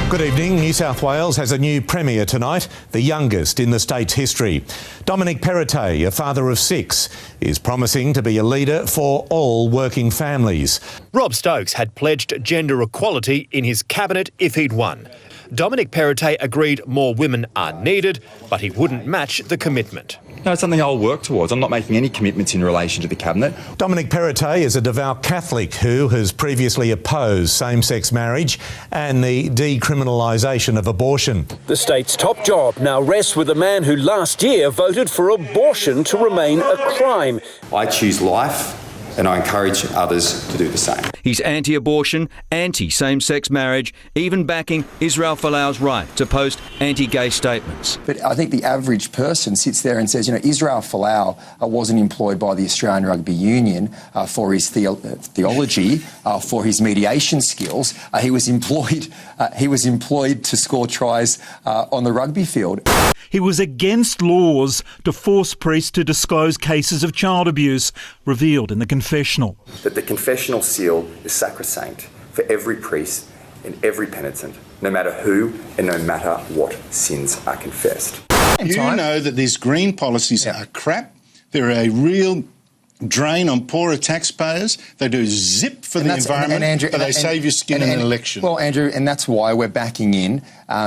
Good evening. New South Wales has a new Premier tonight, the youngest in the state's history. Dominic Perrottet, a father of 6, is promising to be a leader for all working families. Rob Stokes had pledged gender equality in his cabinet if he'd won. Dominic Perrottet agreed more women are needed, but he wouldn't match the commitment. No, it's something I'll work towards. I'm not making any commitments in relation to the cabinet. Dominic Perrottet is a devout Catholic who has previously opposed same-sex marriage and the decriminalisation of abortion. The state's top job now rests with a man who last year voted for abortion to remain a crime. I choose life, and I encourage others to do the same. He's anti-abortion, anti-same-sex marriage, even backing Israel Folau's right to post anti-gay statements. But I think the average person sits there and says, Israel Folau wasn't employed by the Australian Rugby Union for his theology, for his mediation skills. He was employed to score tries on the rugby field. He was against laws to force priests to disclose cases of child abuse, revealed in the confessional. That the confessional seal is sacrosanct for every priest and every penitent, no matter who and no matter what sins are confessed. You know that these green policies are crap. They're a real drain on poorer taxpayers. They do zip for the environment, Andrew, but they save your skin in an election. Well, Andrew, and that's why we're backing in.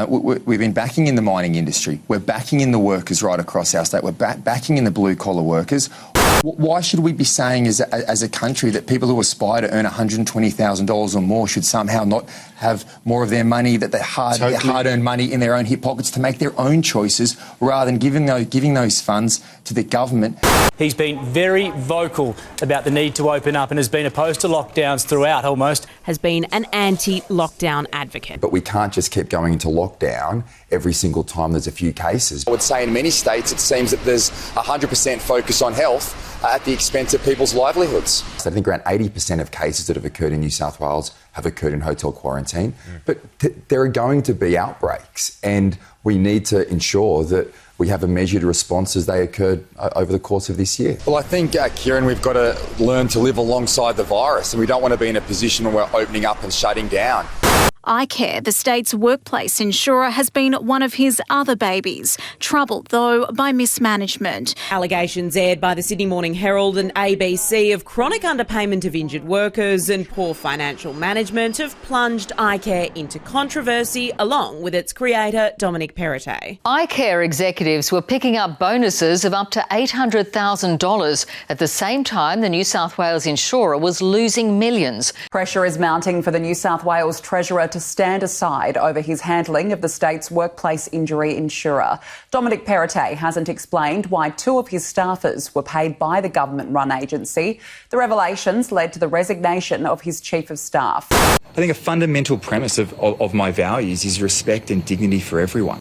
We've been backing in the mining industry. We're backing in the workers right across our state. We're backing in the blue-collar workers. Why should we be saying as a country that people who aspire to earn $120,000 or more should somehow not have more of their money, that their hard-earned money in their own hip pockets to make their own choices rather than giving those funds to the government? He's been very vocal about the need to open up and has been opposed to lockdowns throughout almost. Has been an anti-lockdown advocate. But we can't just keep going into lockdown every single time there's a few cases. I would say in many states it seems that there's 100% focus on health at the expense of people's livelihoods. I think around 80% of cases that have occurred in New South Wales have occurred in hotel quarantine. But there are going to be outbreaks, and we need to ensure that we have a measured response as they occurred over the course of this year. Well, I think, Kieran, we've got to learn to live alongside the virus, and we don't want to be in a position where we're opening up and shutting down. iCare, the state's workplace insurer, has been one of his other babies, troubled, though, by mismanagement. Allegations aired by the Sydney Morning Herald and ABC of chronic underpayment of injured workers and poor financial management have plunged iCare into controversy, along with its creator, Dominic Perrottet. iCare executives were picking up bonuses of up to $800,000. At the same time, the New South Wales insurer was losing millions. Pressure is mounting for the New South Wales Treasurer to stand aside over his handling of the state's workplace injury insurer. Dominic Perrottet hasn't explained why 2 of his staffers were paid by the government-run agency. The revelations led to the resignation of his chief of staff. I think a fundamental premise of my values is respect and dignity for everyone.